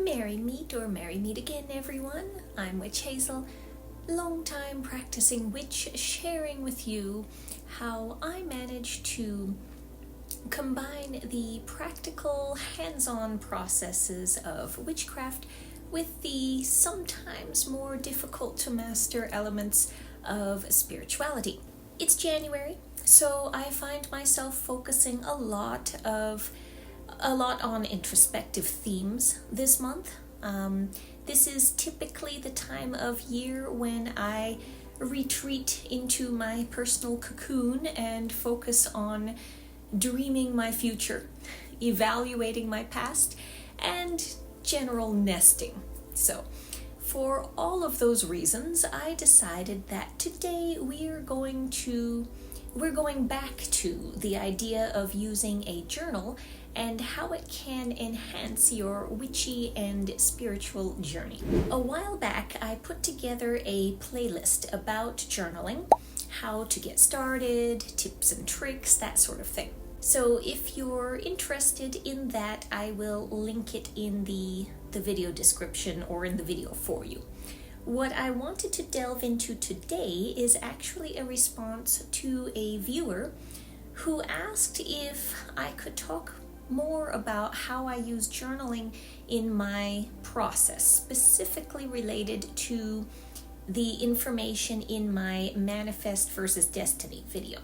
Merry meet or merry meet again, everyone. I'm Witch Hazel, long time practicing witch, sharing with you how I manage to combine the practical, hands-on processes of witchcraft with the sometimes more difficult to master elements of spirituality. It's January, so I find myself focusing a lot on introspective themes this month. This is typically the time of year when I retreat into my personal cocoon and focus on dreaming my future, evaluating my past, and general nesting. So, for all of those reasons, I decided that today we're going back to the idea of using a journal and how it can enhance your witchy and spiritual journey. A while back, I put together a playlist about journaling, how to get started, tips and tricks, that sort of thing. So if you're interested in that, I will link it in the video description or in the video for you. What I wanted to delve into today is actually a response to a viewer who asked if I could talk more about how I use journaling in my process, specifically related to the information in my Manifest versus Destiny video.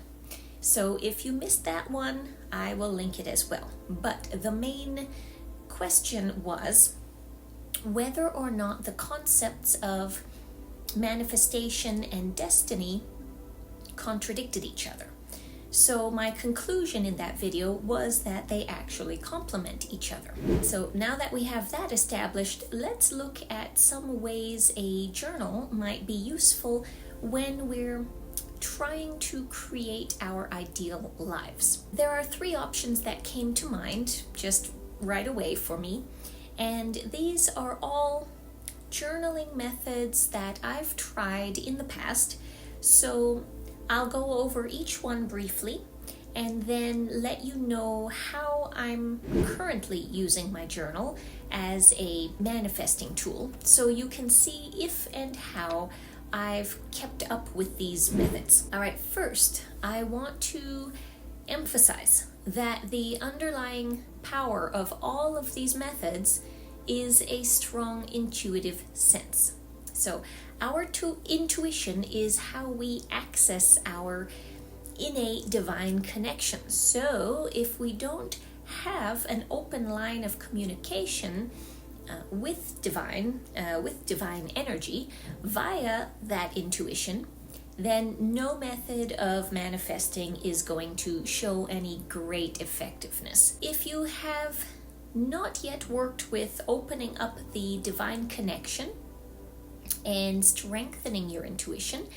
So if you missed that one, I will link it as well. But the main question was whether or not the concepts of manifestation and destiny contradicted each other. So my conclusion in that video was that they actually complement each other. So now that we have that established, let's look at some ways a journal might be useful when we're trying to create our ideal lives. There are 3 options that came to mind just right away for me, and these are all journaling methods that I've tried in the past. So I'll go over each one briefly and then let you know how I'm currently using my journal as a manifesting tool, so you can see if and how I've kept up with these methods. All right, first, I want to emphasize that the underlying power of all of these methods is a strong intuitive sense. So our intuition is how we access our innate divine connection. So if we don't have an open line of communication with divine energy via that intuition, then no method of manifesting is going to show any great effectiveness. If you have not yet worked with opening up the divine connection and strengthening your intuition,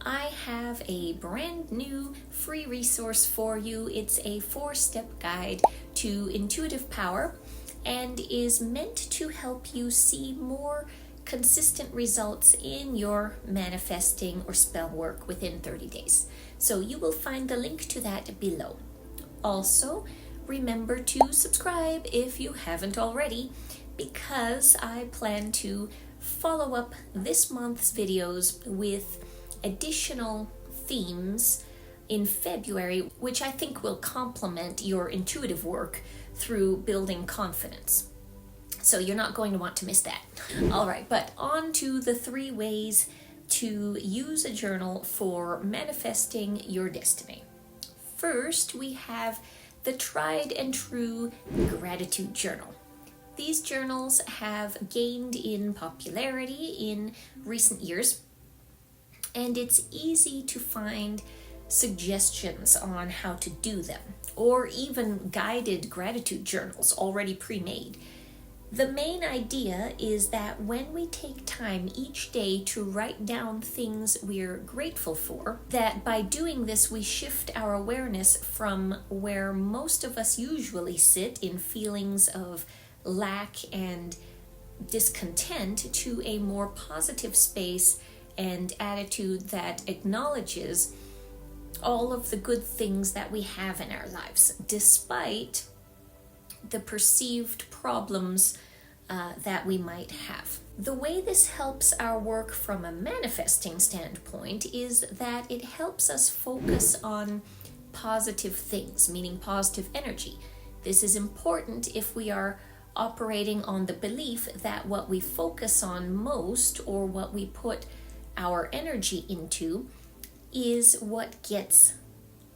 I have a brand new free resource for you. It's a 4-step guide to intuitive power and is meant to help you see more consistent results in your manifesting or spell work within 30 days. So you will find the link to that below. Also, remember to subscribe if you haven't already, because I plan to follow up this month's videos with additional themes in February, which I think will complement your intuitive work through building confidence. So you're not going to want to miss that. All right, but on to the 3 ways to use a journal for manifesting your destiny. First, we have the tried and true gratitude journal. These journals have gained in popularity in recent years, and it's easy to find suggestions on how to do them, or even guided gratitude journals already pre-made. The main idea is that when we take time each day to write down things we're grateful for, that by doing this we shift our awareness from where most of us usually sit in feelings of lack and discontent to a more positive space and attitude that acknowledges all of the good things that we have in our lives, despite the perceived problems that we might have. The way this helps our work from a manifesting standpoint is that it helps us focus on positive things, meaning positive energy. This is important if we are operating on the belief that what we focus on most, or what we put our energy into, is what gets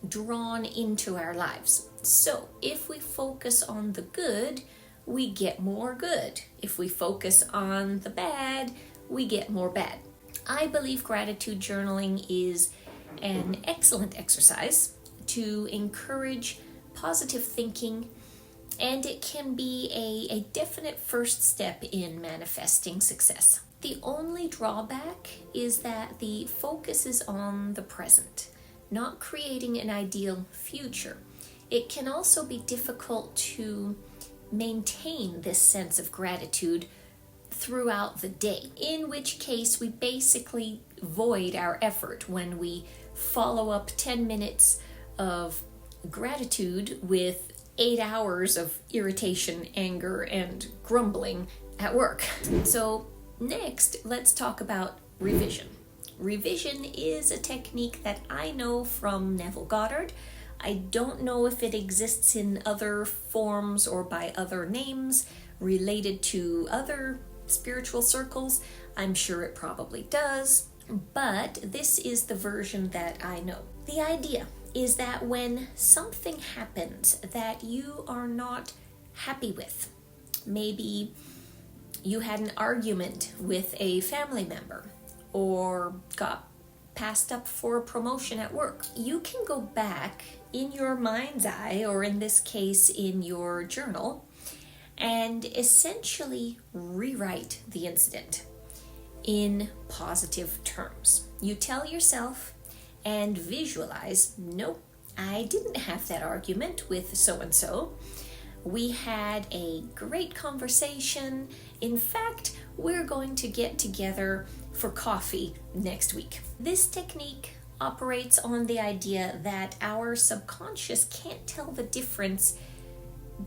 drawn into our lives. So if we focus on the good, we get more good. If we focus on the bad, we get more bad. I believe gratitude journaling is an excellent exercise to encourage positive thinking, and it can be a definite first step in manifesting success. The only drawback is that the focus is on the present, not creating an ideal future. It can also be difficult to maintain this sense of gratitude throughout the day, in which case we basically void our effort when we follow up 10 minutes of gratitude with 8 hours of irritation, anger, and grumbling at work. So next, let's talk about revision. Revision is a technique that I know from Neville Goddard. I don't know if it exists in other forms or by other names related to other spiritual circles. I'm sure it probably does, but this is the version that I know. The idea is that when something happens that you are not happy with, maybe you had an argument with a family member or got passed up for a promotion at work, you can go back in your mind's eye, or in this case in your journal, and essentially rewrite the incident in positive terms. You tell yourself and visualize, nope, I didn't have that argument with so-and-so. We had a great conversation. In fact, we're going to get together for coffee next week. This technique operates on the idea that our subconscious can't tell the difference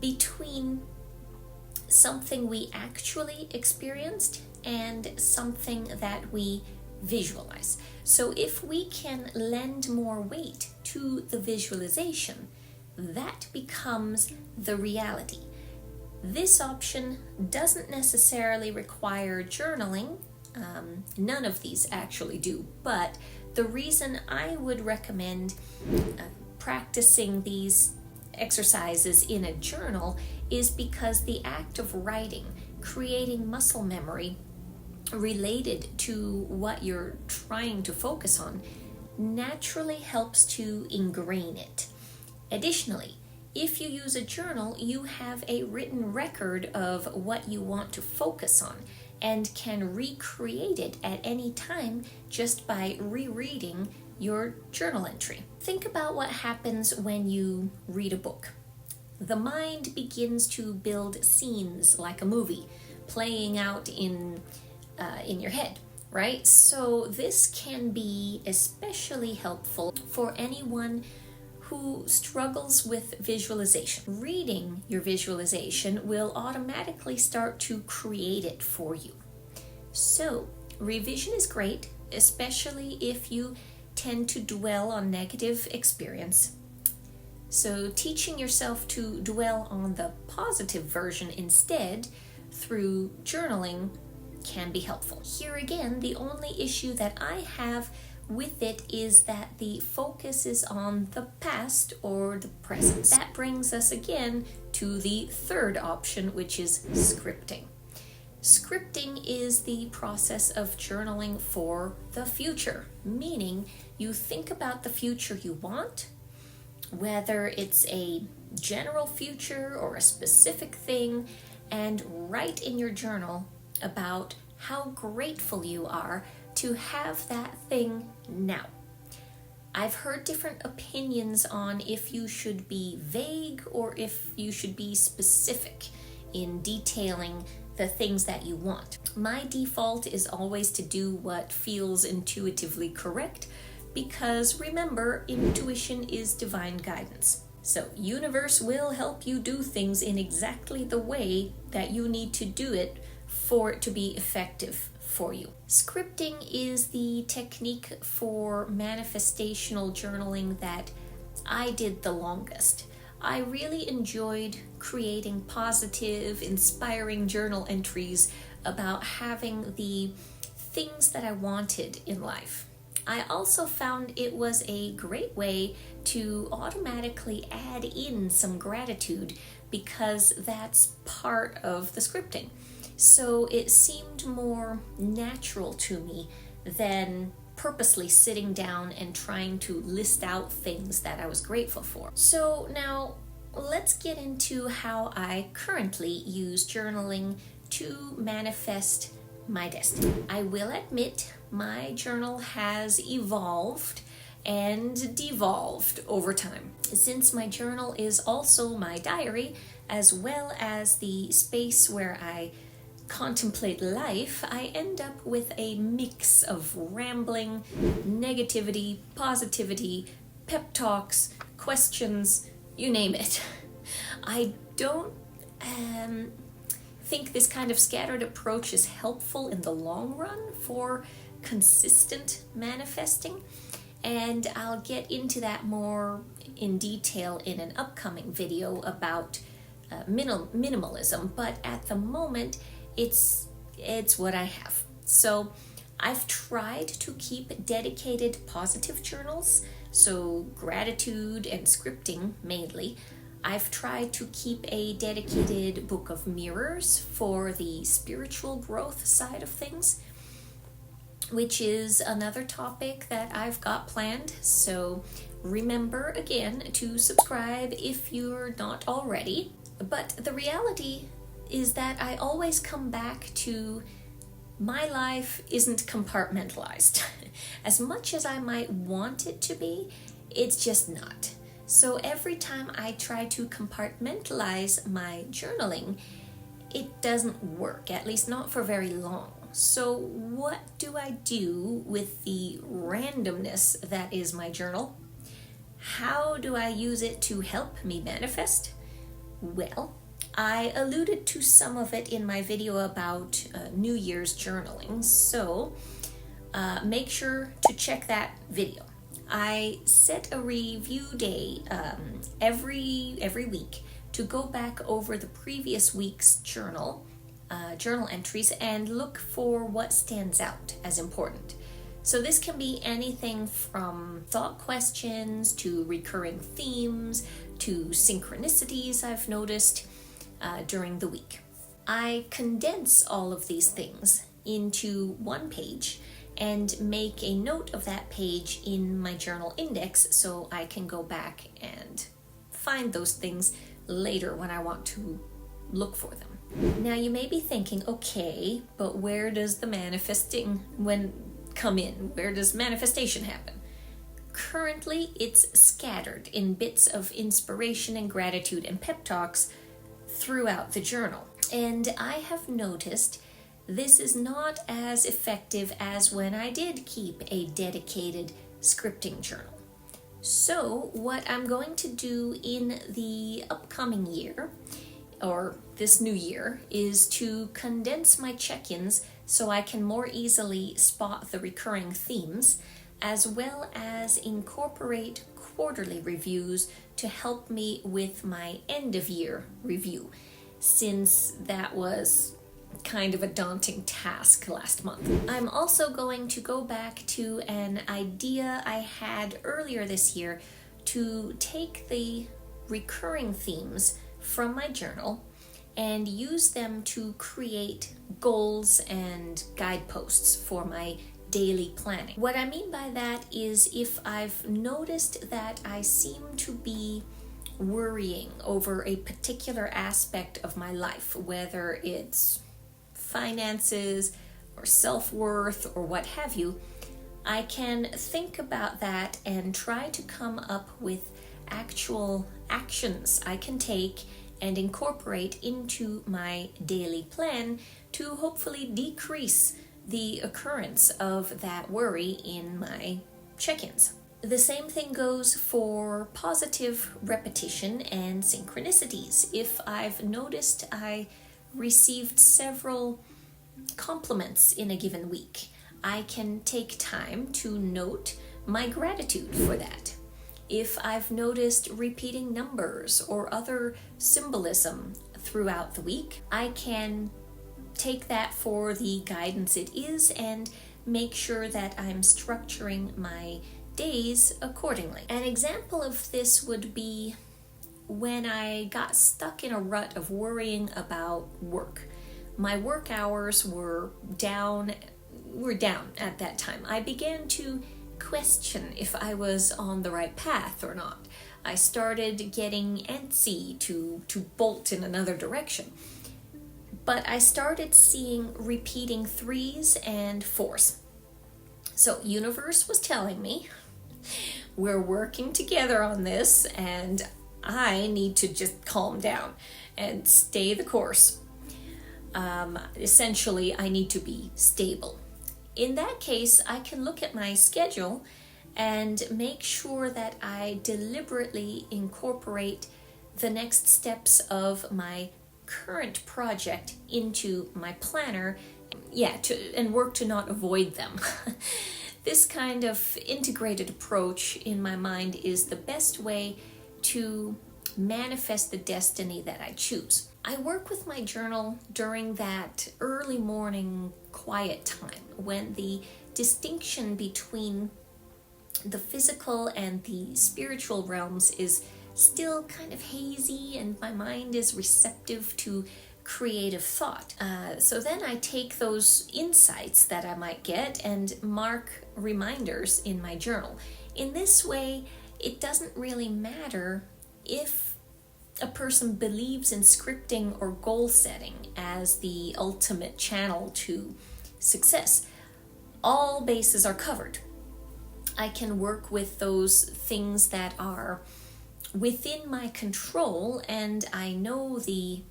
between something we actually experienced and something that we visualize. So if we can lend more weight to the visualization, that becomes the reality. This option doesn't necessarily require journaling. None of these actually do, but the reason I would recommend practicing these exercises in a journal is because the act of writing, creating muscle memory related to what you're trying to focus on, naturally helps to ingrain it. Additionally, if you use a journal, you have a written record of what you want to focus on and can recreate it at any time just by rereading your journal entry. Think about what happens when you read a book. The mind begins to build scenes like a movie playing out in your head, right? So this can be especially helpful for anyone who struggles with visualization. Reading your visualization will automatically start to create it for you. So revision is great, especially if you tend to dwell on negative experience. So teaching yourself to dwell on the positive version instead through journaling can be helpful. Here again, the only issue that I have with it is that the focus is on the past or the present. That brings us again to the third option, which is scripting. Scripting is the process of journaling for the future, meaning you think about the future you want, whether it's a general future or a specific thing, and write in your journal about how grateful you are to have that thing now. I've heard different opinions on if you should be vague or if you should be specific in detailing the things that you want. My default is always to do what feels intuitively correct, because remember, intuition is divine guidance. So universe will help you do things in exactly the way that you need to do it for it to be effective for you. Scripting is the technique for manifestational journaling that I did the longest. I really enjoyed creating positive, inspiring journal entries about having the things that I wanted in life. I also found it was a great way to automatically add in some gratitude because that's part of the scripting. So it seemed more natural to me than purposely sitting down and trying to list out things that I was grateful for. So now let's get into how I currently use journaling to manifest my destiny. I will admit my journal has evolved and devolved over time. Since my journal is also my diary, as well as the space where I contemplate life, I end up with a mix of rambling, negativity, positivity, pep talks, questions, you name it. I don't think this kind of scattered approach is helpful in the long run for consistent manifesting, and I'll get into that more in detail in an upcoming video about minimalism, but at the moment it's what I have. So I've tried to keep dedicated positive journals, so gratitude and scripting mainly. I've tried to keep a dedicated book of mirrors for the spiritual growth side of things, which is another topic that I've got planned. So remember again to subscribe if you're not already. But the reality is that I always come back to my life isn't compartmentalized. As much as I might want it to be, it's just not. So every time I try to compartmentalize my journaling, it doesn't work, at least not for very long. So what do I do with the randomness that is my journal? How do I use it to help me manifest? Well, I alluded to some of it in my video about New Year's journaling, so make sure to check that video. I set a review day every week to go back over the previous week's journal entries and look for what stands out as important. So this can be anything from thought questions to recurring themes to synchronicities I've noticed during the week. I condense all of these things into one page and make a note of that page in my journal index so I can go back and find those things later when I want to look for them. Now you may be thinking, okay, but where does the manifesting come in? Where does manifestation happen? Currently, it's scattered in bits of inspiration and gratitude and pep talks throughout the journal. And I have noticed this is not as effective as when I did keep a dedicated scripting journal. So what I'm going to do in the upcoming year, or this new year, is to condense my check-ins so I can more easily spot the recurring themes, as well as incorporate quarterly reviews to help me with my end-of-year review, since that was kind of a daunting task last month. I'm also going to go back to an idea I had earlier this year to take the recurring themes from my journal and use them to create goals and guideposts for my daily planning. What I mean by that is if I've noticed that I seem to be worrying over a particular aspect of my life, whether it's finances or self-worth or what have you, I can think about that and try to come up with actual actions I can take and incorporate into my daily plan to hopefully decrease the occurrence of that worry in my check-ins. The same thing goes for positive repetition and synchronicities. If I've noticed I received several compliments in a given week, I can take time to note my gratitude for that. If I've noticed repeating numbers or other symbolism throughout the week, I can take that for the guidance it is and make sure that I'm structuring my days accordingly. An example of this would be when I got stuck in a rut of worrying about work. My work hours were down at that time. I began to question if I was on the right path or not. I started getting antsy to bolt in another direction. But I started seeing repeating 3s and 4s. So universe was telling me, we're working together on this and I need to just calm down and stay the course. Essentially, I need to be stable. In that case, I can look at my schedule and make sure that I deliberately incorporate the next steps of my current project into my planner, and work to not avoid them. This kind of integrated approach in my mind is the best way to manifest the destiny that I choose. I work with my journal during that early morning quiet time when the distinction between the physical and the spiritual realms is still kind of hazy and my mind is receptive to creative thought. So then I take those insights that I might get and mark reminders in my journal. In this way, it doesn't really matter if a person believes in scripting or goal setting as the ultimate channel to success. All bases are covered. I can work with those things that are within my control, and I know the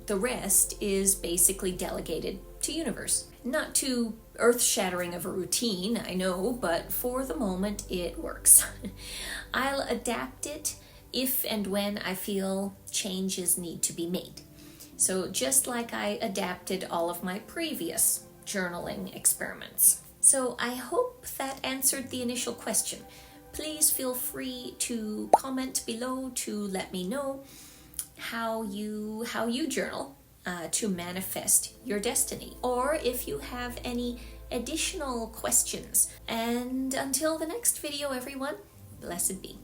rest is basically delegated to universe. Not too earth-shattering of a routine, I know, but for the moment it works. I'll adapt it if and when I feel changes need to be made. So just like I adapted all of my previous journaling experiments. So I hope that answered the initial question. Please feel free to comment below to let me know how you journal to manifest your destiny, or if you have any additional questions. And until the next video, everyone, blessed be.